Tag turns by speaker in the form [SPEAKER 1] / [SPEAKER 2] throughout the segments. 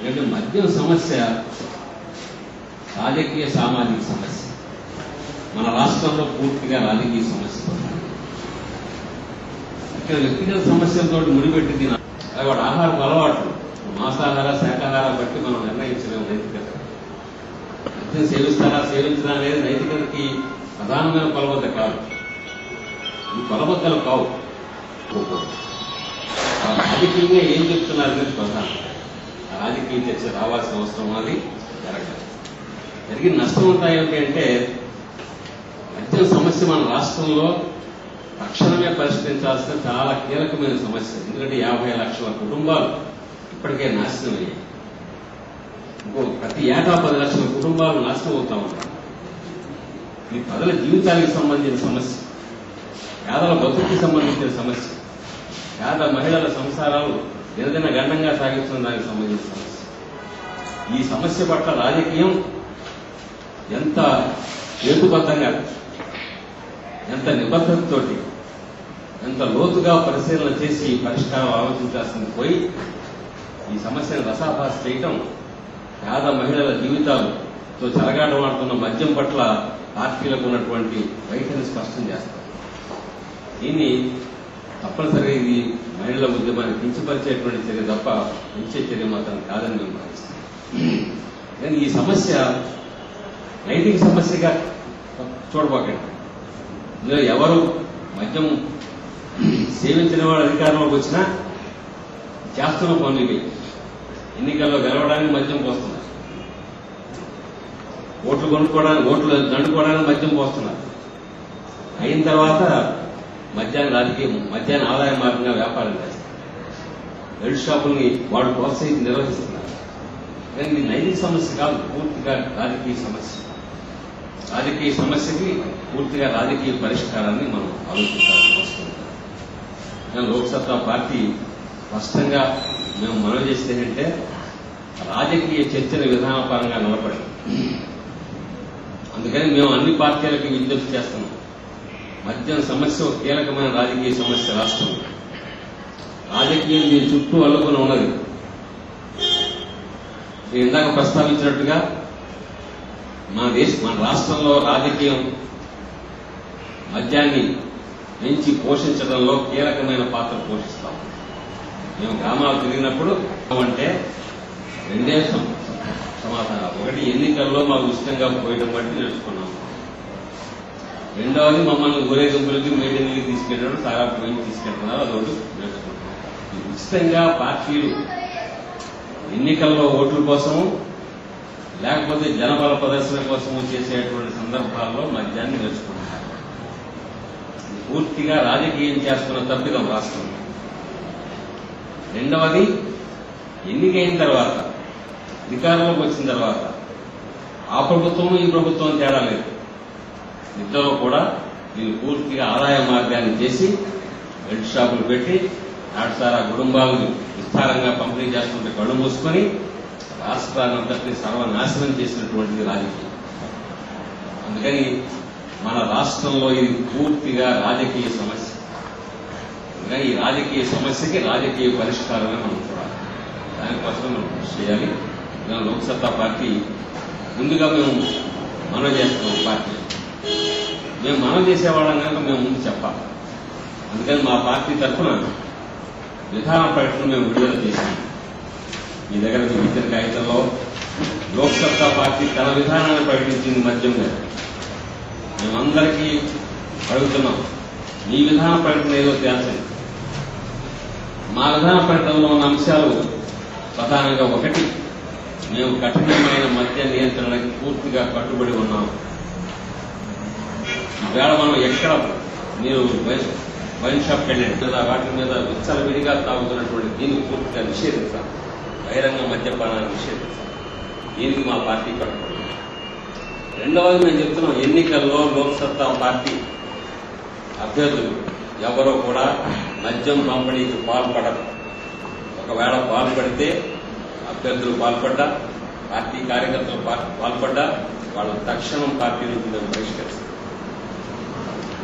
[SPEAKER 1] ఎందుకంటే మద్యం సమస్య రాజకీయ సామాజిక సమస్య. మన రాష్ట్రంలో పూర్తిగా రాజకీయ సమస్య. ఇక్కడ వ్యక్తిగత సమస్యలతో ముడిపెట్టి వాడు ఆహారపు అలవాట్లు మాంసాహార శాకాహార బట్టి మనం నిర్ణయించలేము నైతికత. మద్యం సేవిస్తారా సేవించడా అనేది నైతికతకి ప్రధానమైన కొలబద్ద కాదు. ఈ కొలబద్దలు కావు. రాజకీయంగా ఏం చెప్తున్నారు అనేది ప్రధానం. రాజకీయ చర్చ రావాల్సిన అవసరం అది జరగాలి. జరిగిన నష్టం ఉంటాయి అంటే మద్యం సమస్య మన రాష్ట్రంలో తక్షణమే పరిష్కరించాల్సిన చాలా కీలకమైన సమస్య. ఎందుకంటే 50 లక్షల కుటుంబాలు ఇప్పటికే నాశనం అయ్యాయి. ప్రతి ఏటా 10 లక్షల కుటుంబాలు నాశనం అవుతా ఉంటారు. ఇది ప్రజల జీవితానికి సంబంధించిన సమస్య, పేదల బతుకుకి సంబంధించిన సమస్య, పేద మహిళల సంసారాలు దినదిన గండంగా సాగిస్తున్న దానికి సంబంధించిన సమస్య. ఈ సమస్య పట్ల రాజకీయం ఎంత హేతుబద్ధంగా, ఎంత నిబద్ధతతోటి, ఎంత లోతుగా పరిశీలన చేసి పరిష్కారం ఆలోచించాల్సింది పోయి ఈ సమస్యను రసాభాస చేయటం, పేద మహిళల జీవితాలతో చెలగాటమాడుతున్న మద్యం పట్ల పార్టీలకు ఉన్నటువంటి వైఖరిని స్పష్టం చేస్తారు. దీన్ని తప్పనిసరిగా ఇది మహిళల ఉద్యమాన్ని కించపరిచేటువంటి చర్య తప్ప పెంచే చర్య మాత్రం కాదని మేము భావిస్తాం. కానీ ఈ సమస్య నైతిక సమస్యగా చూడబోకండి. ఇందులో ఎవరు మద్యం సేవించిన వాడు అధికారంలోకి వచ్చినా చేస్తున్న పనులకి ఎన్నికల్లో గెలవడానికి మద్యం పోస్తున్నారు, ఓట్లు కొనుక్కోవడానికి, ఓట్లు దండుకోవడానికి మద్యం పోస్తున్నారు. అయిన తర్వాత మద్యాన్ని ఆదాయ మార్గంగా వ్యాపారం చేస్తారు. బెల్ట్ షాపుల్ని వాడు ప్రోత్సహించి నిర్వహిస్తున్నారు. కానీ ఇది నైతిక సమస్య కాదు, పూర్తిగా రాజకీయ సమస్య. రాజకీయ సమస్యకి పూర్తిగా రాజకీయ పరిష్కారాన్ని మనం ఆలోచించాల్సిన అవసరం ఉంది. కానీ లోక్సత్తా పార్టీ స్పష్టంగా మేము మనవి చేస్తే ఏంటంటే రాజకీయ చర్చను విధానపరంగా నిలబడి, అందుకని మేము అన్ని పార్టీలకి విజ్ఞప్తి చేస్తున్నాం. మద్యం సమస్య ఒక కీలకమైన రాజకీయ సమస్య రాష్ట్రంలో. రాజకీయం దీని చుట్టూ అల్లుకొని ఉన్నది. నేను ఇందాక ప్రస్తావించినట్టుగా మన రాష్ట్రంలో రాజకీయం మద్యాన్ని పెంచి పోషించడంలో కీలకమైన పాత్ర పోషిస్తాం. మేము గ్రామాలు తిరిగినప్పుడు అంటే రెండే సమాధానాలు. ఒకటి, ఎన్నికల్లో మాకు ఉచితంగా పోయడం బట్టి నేర్చుకున్నాం. రెండవది, మమ్మల్ని ఊరేగింపులకి మీటింగ్లకి తీసుకెళ్ళడం, సారా పోయి తీసుకెళ్తున్నారు, అదొకటి నేర్చుకుంటున్నాం. ఉచితంగా పార్టీలు ఎన్నికల్లో ఓట్ల కోసము లేకపోతే జనబల ప్రదర్శన కోసము చేసేటువంటి సందర్భాల్లో మద్యాన్ని నేర్చుకుంటున్నారు. పూర్తిగా రాజకీయం చేస్తున్న తప్పిదం రాష్ట్రంలో. రెండవది, ఎన్నికైన తర్వాత, అధికారంలోకి వచ్చిన తర్వాత ఆ ప్రభుత్వం ఈ ప్రభుత్వం తేడా లేదు. ఇద్దరు కూడా దీన్ని పూర్తిగా ఆదాయ మార్గాన్ని చేసి బెల్ట్ షాపులు పెట్టి నాటుసారా కుటుంబాలను విస్తారంగా పంపిణీ చేస్తుంటే కళ్ళు మూసుకొని రాష్ట్రాన్నంతటినీ సర్వనాశనం చేసినటువంటిది రాజకీయం. అందుకని మన రాష్ట్రంలో ఇది పూర్తిగా రాజకీయ సమస్య. అందుకని ఈ రాజకీయ సమస్యకి రాజకీయ పరిష్కారమే మనం చూడాలి. దానికోసం మనం కృషి చేయాలి. లోక్సత్తా పార్టీ ముందుగా మేము మనవి చేస్తున్నాం. పార్టీ మేము మనవి చేసేవాళ్ళం కనుక మేము ముందు చెప్పాలి. అందుకని మా పార్టీ తరఫున విధాన ప్రకటన మేము విడుదల చేశాము. మీ దగ్గర ఇచ్చిన కాగితంలో లోక్సత్తా పార్టీ తన విధానాన్ని ప్రకటించింది మద్యం మీద. మేమందరికీ అడుగుతున్నాం, మీ విధాన ప్రకటన ఏదో తేల్చండి. మా విధాన ప్రకటనలో ఉన్న అంశాలు ప్రధానంగా ఒకటి, మేము కఠినమైన మద్య నియంత్రణకి పూర్తిగా కట్టుబడి ఉన్నాం. ఈవేళ మనం ఎక్కడ మీరు వైన్ షాప్కి వెళ్ళండి, వాటి మీద విచ్చలవిడిగా తాగుతున్నటువంటి దీన్ని పూర్తిగా నిషేధించాలి. బహిరంగ మద్యపానాన్ని నిషేధించాలి. దీనికి మా పార్టీ కట్టుబడి. రెండవది, మేము చెప్తున్నాం, ఎన్నికల్లో లోక్సత్తా పార్టీ అభ్యర్థులు ఎవరో కూడా మద్యం పంపిణీకి పాల్పడరు. ఒకవేళ పాల్పడితే అభ్యర్థులు పాల్పడ్డా, పార్టీ కార్యకర్తలు పాల్పడ్డా వాళ్ళ తక్షణం పార్టీ నుంచి మేము బహిష్కరిస్తాం.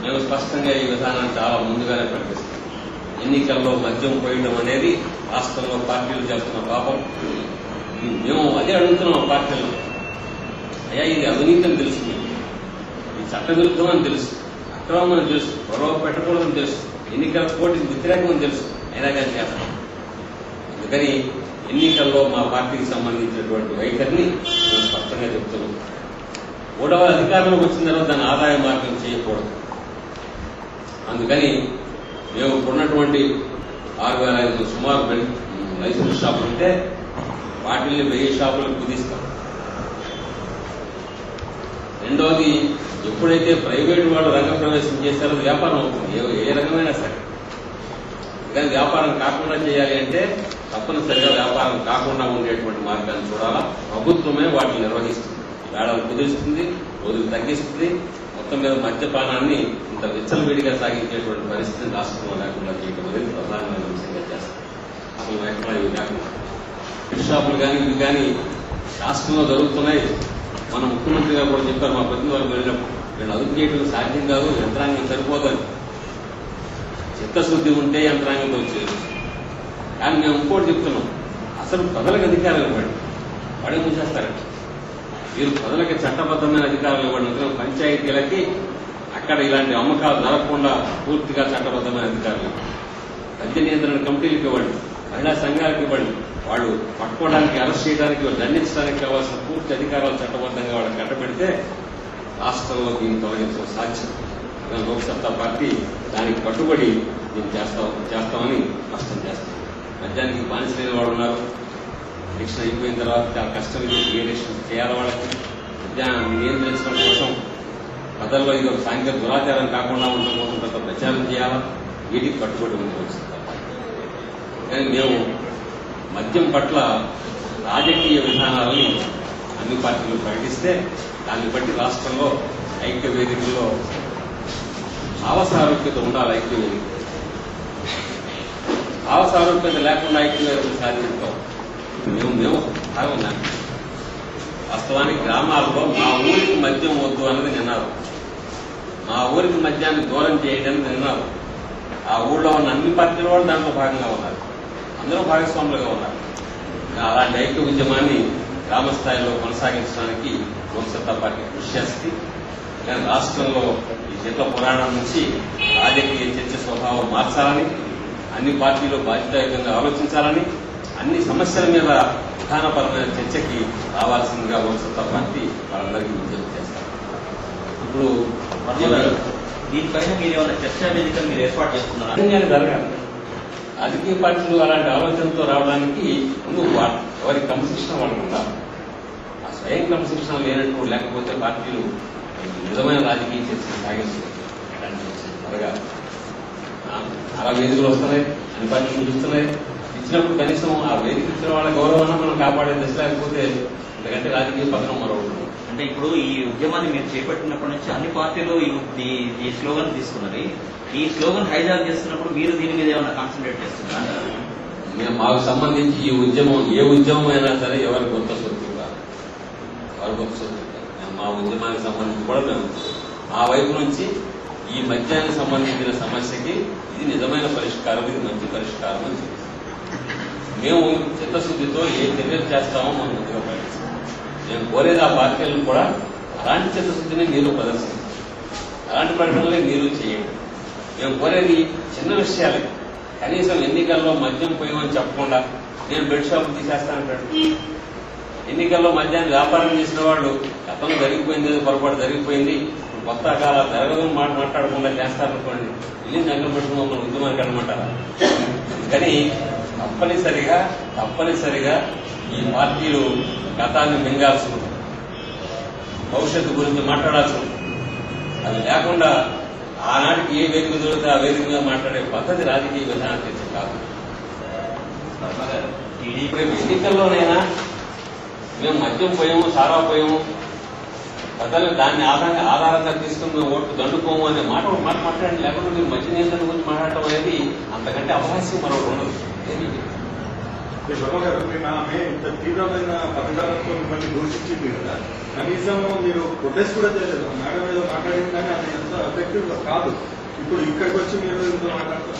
[SPEAKER 1] మేము స్పష్టంగా ఈ విధానాన్ని చాలా ముందుగానే ప్రకటిస్తాం. ఎన్నికల్లో మద్యం పోయడం అనేది రాష్ట్రంలో పార్టీలు చేస్తున్న పాపం. మేము అదే అడుగుతున్నాం పార్టీలో. అయ్యా ఇది అవినీతి అని తెలుసు, ఇది చట్టవిరుద్ధం అని తెలుసు, అక్రమం అని తెలుసు, గొడవ పెట్టకూడదని తెలుసు, ఎన్నికల కోర్టుకి వ్యతిరేకమని తెలుసు, అయినా కానీ చేస్తాం. అందుకని ఎన్నికల్లో మా పార్టీకి సంబంధించినటువంటి వైఖరిని మేము స్పష్టంగా చెప్తున్నాం. మూడవ అధికారంలోకి వచ్చిన తర్వాత దాన్ని ఆదాయ మార్గం చేయకూడదు. అందుకని మేము ఉన్నటువంటి 6,500 సుమారు లైసెన్స్ షాపులు ఉంటే వాటిని 1000 షాపులకు కుదిస్తాం. రెండవది, ఎప్పుడైతే ప్రైవేటు వాళ్ళు రంగప్రవేశం చేశారో వ్యాపారం అవుతుంది, ఏ రకమైనా సరే. కానీ వ్యాపారం కాకుండా చేయాలి అంటే తప్పనిసరిగా వ్యాపారం కాకుండా ఉండేటువంటి మార్గాన్ని చూడాలా. ప్రభుత్వమే వాటిని నిర్వహిస్తుంది, వేళలు కుదిస్తుంది, రోజులు తగ్గిస్తుంది. మొత్తం మీద మద్యపానాన్ని ఇంత విచ్చలవిడిగా సాగించేటువంటి పరిస్థితిని రాష్ట్రంలో లేకుండా చేయడం అనేది ప్రధానమైన అంశంగా చేస్తాం. అసలు ఎక్కడ ఇవి కాకుండా షాపులు కానీ ఇవి కానీ రాష్ట్రంలో జరుగుతున్నాయి. మన ముఖ్యమంత్రి గారు కూడా చెప్పారు, మా ప్రతి వారు వెళ్ళినప్పుడు వీళ్ళు అదుపు చేయడం సాధ్యం కాదు, యంత్రాంగం సరిపోదని. చిత్తశుద్ధి ఉంటే యంత్రాంగంతో వచ్చేది. కానీ మేము ఇంకోటి చెప్తున్నాం, అసలు ప్రజలకు అధికారాలు ఇవ్వండి, వాడే మూసేస్తారంట. మీరు ప్రజలకి చట్టబద్ధమైన అధికారాలు ఇవ్వండి. పంచాయతీలకి అక్కడ ఇలాంటి అమ్మకాలు జరగకుండా పూర్తిగా చట్టబద్ధమైన అధికారులు ఇవ్వండి. మద్య నియంత్రణ కమిటీలకు ఇవ్వండి, మహిళా సంఘాలకు ఇవ్వండి. వాళ్ళు పట్టుకోవడానికి, అరెస్ట్ చేయడానికి, దండించడానికి కావాల్సిన పూర్తి అధికారాలు చట్టబద్ధంగా వాళ్ళకి కట్టబెడితే రాష్ట్రంలో దీన్ని తొలగించడం సాధ్యం. లోక్సత్తా పార్టీ దానికి కట్టుబడి దీన్ని చేస్తామని స్పష్టం చేస్తాం. మద్యానికి బానిసలైన వాళ్ళు ఉన్నారు. ఎలక్షన్ అయిపోయిన తర్వాత చాలా కష్టం, ఏ ఎలక్షన్ చేయాలి వాళ్ళకి. మద్యాన్ని నియంత్రించడం కోసం ప్రజల్లో ఇది ఒక సాంఘిక దురాచారం కాకుండా ఉండడం కోసం కొంత ప్రచారం చేయాలా. వీటికి కట్టుబడి ఉంది లోక్సత్తా పార్టీ. కానీ మేము మద్యం పట్ల రాజకీయ విధానాలని అన్ని పార్టీలు ప్రకటిస్తే దాన్ని బట్టి రాష్ట్రంలో ఐక్య వేదికల్లో భావసారూప్యత ఉండాలి. ఐక్య వేదిక భావసారూప్యత లేకుండా ఐక్య వేదికలు సాధించుకోవాలి. మేము ఉన్నాను. వాస్తవానికి గ్రామాల్లో మా ఊరికి మద్యం వద్దు అన్నది నిన్నారు. మా ఊరికి మద్యాన్ని దూరం చేయడానికి నిన్నారు. ఆ ఊళ్ళో ఉన్న అన్ని పార్టీల వాళ్ళు దాంట్లో భాగంగా ఉన్నారు, అందరూ భాగస్వాములుగా ఉన్నారు. అలాంటి ఐక్య ఉద్యమాన్ని గ్రామ స్థాయిలో కొనసాగించడానికి లోక్సత్తా పార్టీ కృషి చేస్తుంది. కానీ రాష్ట్రంలో ఈ చెట్ల పురాణం నుంచి రాజకీయ చర్చ స్వభావం మార్చాలని, అన్ని పార్టీలు బాధ్యతాయుతంగా ఆలోచించాలని, అన్ని సమస్యల మీద విధానపరమైన చర్చకి రావాల్సిందిగా లోక్సత్తా పార్టీ వాళ్ళందరికీ విజ్ఞప్తి చేస్తారు. ఇప్పుడు
[SPEAKER 2] దీనిపైన మీరు ఏమైనా చర్చా వేదికలు మీరు ఏర్పాటు చేస్తున్నారా?
[SPEAKER 1] జరగాలి. రాజకీయ పార్టీలు అలాంటి ఆలోచనతో రావడానికి ముందు ఎవరి క్రమశిక్షణ వాళ్ళకు ఉండాలి. ఆ స్వయం క్రమశిక్షణ లేనట్టు లేకపోతే పార్టీలు నిజమైన రాజకీయ చర్చలు సాగిస్తుంది. త్వరగా అలా వేదికలు వస్తున్నాయి, అన్ని పార్టీలు పిలుస్తున్నాయి. ఇచ్చినప్పుడు కనీసం ఆ వేదిక ఇచ్చిన వాళ్ళ గౌరవాన్ని మనం కాపాడే దశ, లేకపోతే ఎందుకంటే రాజకీయ పథకం మరొకటి.
[SPEAKER 2] అంటే ఇప్పుడు ఈ ఉద్యమాన్ని మీరు చేపట్టినప్పటి నుంచి అన్ని పార్టీలు ఈ స్లోగన్ తీసుకున్నది. ఈ స్లోగన్ హైజాక్ చేస్తున్నప్పుడు మీరు దీని మీద ఏమైనా కాన్సన్ట్రేట్ చేస్తున్నారా?
[SPEAKER 1] మాకు సంబంధించి ఈ ఉద్యమం ఏ ఉద్యమం అయినా సరే ఎవరి కొత్త సొత్తు కాదు, ఎవరి కొత్త సొత్తు కాదు. మా ఉద్యమానికి సంబంధించి కూడా మేము మా వైపు నుంచి ఈ మద్యానికి సంబంధించిన సమస్యకి ఇది నిజమైన పరిష్కారం, ఇది మంచి పరిష్కారం అని చెప్పి మేము చిత్తశుద్ధితో ఏ చర్యలు చేస్తామో మనం ముందుగా ప్రకటిస్తాం. మేము కోరేది ఆ పార్టీలను కూడా అలాంటి చిత్తశుద్ధిని మీరు ప్రదర్శించారు, అలాంటి ప్రకటనలే మీరు చేయండి. మేము కోరేది చిన్న విషయాలే. కనీసం ఎన్నికల్లో మద్యం పోయామని చెప్పకుండా నేను బెడ్ షాప్ తీసేస్తానంటాడు. ఎన్నికల్లో మద్యాన్ని వ్యాపారం చేసిన వాళ్ళు గతంలో జరిగిపోయింది, పొరపాటు జరిగిపోయింది, కొత్త కాలం జరగదని మాట్లాడకుండా చేస్తారనుకోండి, ఇల్లు దగ్గర పెట్టుకుని మన ఉద్యమానికి అనమంటారా? కానీ తప్పనిసరిగా ఈ పార్టీలు గతాన్ని మింగాల్సి ఉంటుంది, భవిష్యత్తు గురించి మాట్లాడాల్సి ఉంటుంది. అది లేకుండా ఆనాటికి ఏ వేదిక దొరికితే ఆ వేదిక మీద మాట్లాడే పద్ధతి రాజకీయ విధానం తెచ్చి కాదు. ఎన్నికల్లోనైనా మేము మద్యం పోయాము, సారా పోయాము, ప్రజలు దాన్ని ఆధారంగా తీసుకుని మేము ఓట్లు దండుకోము అనే మాట మాట్లాడండి. లేకపోతే మీరు మద్య నియంత్రణ గురించి మాట్లాడటం అనేది అంతకంటే అవకాశం మరొకటి ఉండదు.
[SPEAKER 3] ఆమె ఇంత తీవ్రమైన పథకాలతో మిమ్మల్ని ఘోషించింది కదా, కనీసం మీరు ప్రొటెస్ట్ కూడా చేయలేదు. మేడం ఏదో మాట్లాడింది కానీ అది ఎంత ఎఫెక్టివ్ కాదు. ఇప్పుడు ఇక్కడికి వచ్చి మీరు ఇంత మాట్లాడుతున్నారు.